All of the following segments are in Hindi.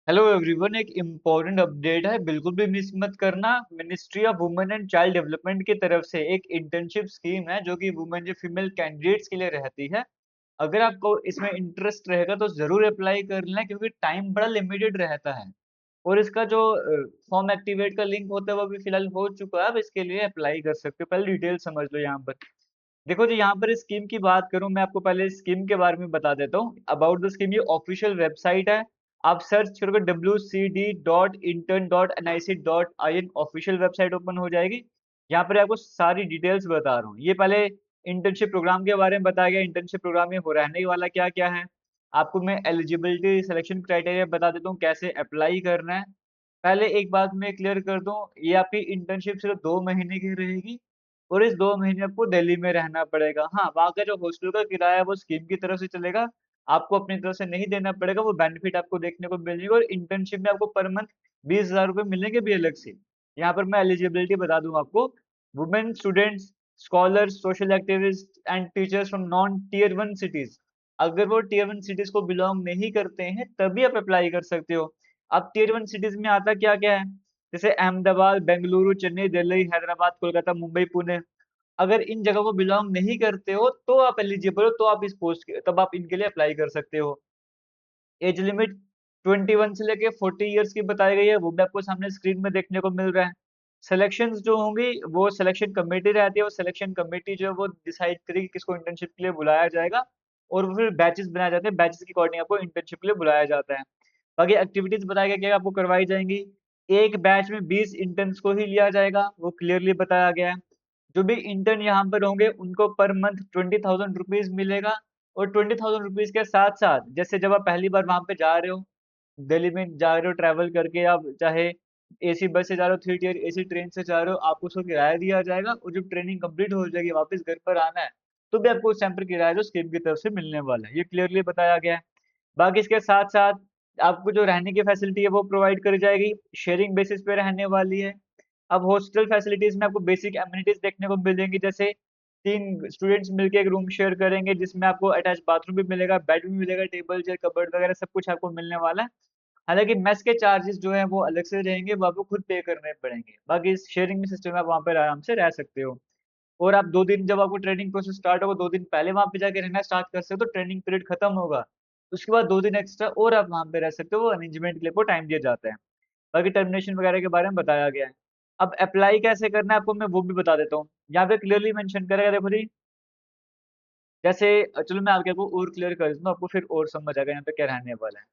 हेलो एवरीवन, एक इम्पोर्टेंट अपडेट है, बिल्कुल भी मिस मत करना। Ministry of women and child development की तरफ से एक इंटर्नशिप स्कीम है जो कि वुमेन जो फीमेल कैंडिडेट्स के लिए रहती है। अगर आपको इसमें इंटरेस्ट रहेगा तो जरूर अप्लाई कर लेना, क्योंकि टाइम बड़ा लिमिटेड रहता है। और इसका जो फॉर्म एक्टिवेट का लिंक होता है वो भी फिलहाल हो चुका है। आप इसके लिए अप्लाई कर सकते हो। पहले डिटेल समझ लो यहाँ पर। देखो जी, यहाँ पर इस स्कीम की बात करूँ, मैं आपको पहले स्कीम के बारे में बता देता हूँ। अबाउट द स्कीम, ये ऑफिशियल वेबसाइट है। आप सर्च करोगे wcd.intern.nic.in, ऑफिशियल वेबसाइट ओपन हो जाएगी। यहाँ पर आपको सारी डिटेल्स बता रहा हूँ। ये पहले इंटर्नशिप प्रोग्राम के बारे में बताया गया। इंटर्नशिप प्रोग्राम में हो रहने वाला क्या क्या है, आपको मैं एलिजिबिलिटी सिलेक्शन क्राइटेरिया बता देता हूँ, कैसे अप्लाई करना है। पहले एक बात मैं क्लियर कर दूं, ये आपकी इंटर्नशिप सिर्फ 2 महीने की रहेगी। और इस 2 महीने आपको दिल्ली में रहना पड़ेगा। हाँ, वहाँ का जो हॉस्टल का किराया है वो स्कीम की तरफ से चलेगा, आपको अपनी तरफ से नहीं देना पड़ेगा। वो बेनिफिट आपको देखने को मिलेगा। और इंटर्नशिप में आपको पर मंथ 20,000 रुपये मिलेंगे भी अलग से। यहाँ पर मैं एलिजिबिलिटी बता दूं आपको। Women students, scholars, social activist and teachers from non tier 1 cities. अगर वो टीयर 1 सिटीज को बिलोंग नहीं करते हैं तभी आप अप्लाई कर सकते हो। अब टीयर 1 सिटीज में आता क्या क्या है, जैसे अहमदाबाद, बेंगलुरु, चेन्नई, दिल्ली, हैदराबाद, कोलकाता, मुंबई, पुणे। अगर इन जगह को बिलोंग नहीं करते हो तो आप एलिजिबल हो, तो आप इस पोस्ट के तब आप इनके लिए अप्लाई कर सकते हो। एज लिमिट 21 से लेके 40 इयर्स की बताई गई है, वो भी आपको सामने स्क्रीन में देखने को मिल रहा है। सिलेक्शंस जो होंगी वो सिलेक्शन कमेटी रहती है। वो सिलेक्शन कमेटी जो है वो डिसाइड करेगी किसको इंटर्नशिप के लिए बुलाया जाएगा। और वो फिर बैचेस बनाए जाते हैं, बैचेस के अकॉर्डिंग आपको इंटर्नशिप के लिए बुलाया जाता है। बाकी एक्टिविटीज बताया गया क्या आपको करवाई जाएंगी। एक बैच में 20 इंटर्न्स को ही लिया जाएगा, वो क्लियरली बताया गया है। जो भी इंटर्न यहाँ पर होंगे उनको पर मंथ 20,000 रुपीज मिलेगा। और 20,000 रुपीज के साथ साथ, जैसे जब आप पहली बार वहां पे जा रहे हो, दिल्ली में जा रहे हो ट्रैवल करके, आप चाहे एसी बस से जा रहे हो, 3 टियर एसी ट्रेन से जा रहे हो, आपको उसको किराया दिया जाएगा। और जब ट्रेनिंग कंप्लीट हो जाएगी, वापस घर पर आना है, तो भी आपको उस टाइम पर किराया जो स्कीम की तरफ से मिलने वाला है, ये क्लियरली बताया गया है। बाकी इसके साथ साथ आपको जो रहने की फैसिलिटी है वो प्रोवाइड करी जाएगी, शेयरिंग बेसिस पे रहने वाली है। अब हॉस्टल फैसिलिटीज में आपको बेसिक एमिनिटीज देखने को मिलेंगी, जैसे 3 स्टूडेंट्स मिलकर एक रूम शेयर करेंगे जिसमें आपको अटैच बाथरूम भी मिलेगा, बेड भी मिलेगा, टेबल चेयर कबर्ड वगैरह सब कुछ आपको मिलने वाला है। हालांकि मेस के चार्जेस जो है वो अलग से रहेंगे, वो आपको खुद पे करने पड़ेंगे। बाकी इस शेयरिंग में सिस्टम में आप वहाँ पर आराम से रह सकते हो। और आप 2 दिन, जब आपको ट्रेनिंग प्रोसेस स्टार्ट होगा 2 दिन पहले वहां पे जाके रहना स्टार्ट कर सकते हो। ट्रेनिंग पीरियड खत्म होगा उसके बाद 2 दिन एक्स्ट्रा और आप वहां पे रह सकते हो, वो अरेंजमेंट के लिए वो टाइम दिया जाता है। बाकी टर्मिनेशन वगैरह के बारे में बताया गया है। अब अप्लाई कैसे करना है आपको मैं वो भी बता देता हूँ। यहाँ पे क्लियरली मेंशन करेगा, देखो जी। जैसे चलो मैं आपके को और क्लियर कर देता हूँ, आपको फिर और समझ आएगा यहाँ पे क्या रहने वाला है।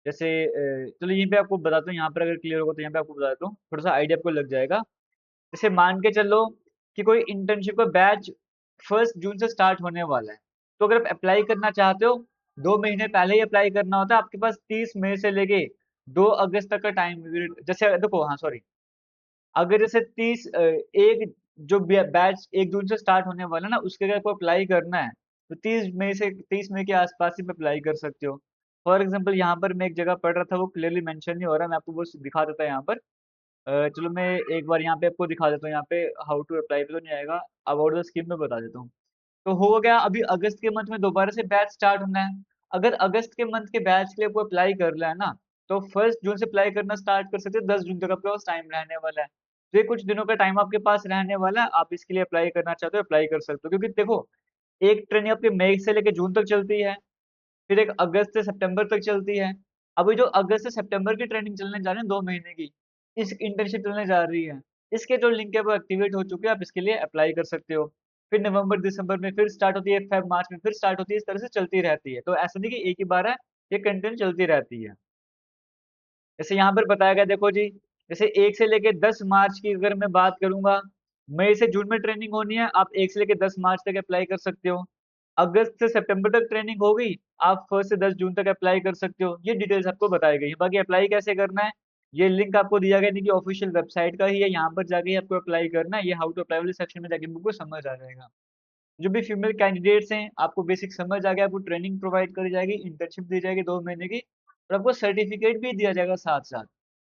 जैसे चलो यहीं पे आपको बताता हूँ, यहाँ पर अगर क्लियर होगा तो यहाँ पे आपको बता देता हूँ, थोड़ा सा आइडिया आपको लग जाएगा। जैसे मान के चलो कि कोई इंटर्नशिप का बैच 1 जून से स्टार्ट होने वाला है। तो अगर आप अप्लाई करना चाहते हो, 2 महीने पहले ही अप्लाई करना होता है। आपके पास 30 मई से लेके 2 अगस्त तक का टाइम, जैसे देखो, हाँ सॉरी, अगर जैसे 1 जो बैच 1 जून से स्टार्ट होने वाला है ना, उसके अगर आपको अप्लाई करना है तो 30 मई के आसपास ही अप्लाई कर सकते हो। फॉर एग्जाम्पल यहाँ पर मैं एक जगह पढ़ रहा था, वो क्लियरली मेंशन नहीं हो रहा, मैं आपको वो दिखा देता यहाँ पर। चलो मैं एक बार यहाँ पे आपको दिखा देता हूँ, यहाँ पे हाउ टू अप्लाई पे तो नहीं आएगा, अबाउट द स्कीम में बता देता हूँ। तो हो गया, अभी अगस्त के मंथ में दोबारा से बैच स्टार्ट होना है। अगर अगस्त के मंथ के बैच के लिए आपको अप्लाई करना है ना, तो 1 जून से अप्लाई करना स्टार्ट कर सकते हो। 10 जून तक आपके पास टाइम रहने वाला है। तो ये कुछ दिनों का टाइम आपके पास रहने वाला है, आप इसके लिए अप्लाई करना चाहते हो अप्लाई कर सकते हो। क्योंकि देखो, एक ट्रेनिंग आपके मई से लेकर जून तक चलती है, फिर एक अगस्त से सितंबर तक चलती है। अभी जो अगस्त से सितंबर की ट्रेनिंग चलने जा रही है 2 महीने की, इस इंटर्नशिप चलने जा रही है, इसके जो लिंक है वो एक्टिवेट हो चुके हैं, आप इसके लिए अप्लाई कर सकते हो। फिर नवंबर दिसंबर में फिर स्टार्ट होती है, फेब मार्च में फिर स्टार्ट होती है, इस तरह से चलती रहती है। तो ऐसा नहीं कि एक ही बार है, ये कंटिन्यू चलती रहती है। जैसे यहाँ पर बताया गया, देखो जी, जैसे 1 से लेके 10 मार्च की अगर मैं बात करूंगा, मई से जून में ट्रेनिंग होनी है, आप 1 से लेके 10 मार्च तक अप्लाई कर सकते हो। अगस्त से सितंबर तक ट्रेनिंग होगी, आप 1 से 10 जून तक अप्लाई कर सकते हो। ये डिटेल्स आपको बताई गई है। बाकी अप्लाई कैसे करना है, ये लिंक आपको दिया गया नहीं कि ऑफिशियल वेबसाइट का ही है, यहाँ पर जाके ही आपको अप्लाई करना है। ये हाउ टू अप्लाई वाले सेक्शन में जाके आपको समझ आ जाएगा। जो भी फीमेल कैंडिडेट्स हैं, आपको बेसिक समझ आ गया, आपको ट्रेनिंग प्रोवाइड करी जाएगी, इंटर्नशिप दी जाएगी 2 महीने की, और आपको सर्टिफिकेट भी दिया जाएगा साथ साथ।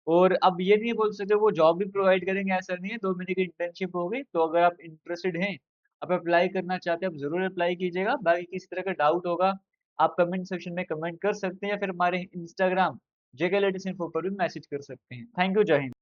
और अब ये नहीं बोल सकते वो जॉब भी प्रोवाइड करेंगे, ऐसा नहीं है। 2 महीने की इंटर्नशिप होगी, तो अगर आप इंटरेस्टेड हैं, आप अप्लाई करना चाहते हैं, आप जरूर अप्लाई कीजिएगा। बाकी किसी तरह का डाउट होगा, आप कमेंट सेक्शन में कमेंट कर सकते हैं, या फिर हमारे इंस्टाग्राम जेके लेटेस्ट इन्फो पर भी मैसेज कर सकते हैं। थैंक यू, जय हिंद।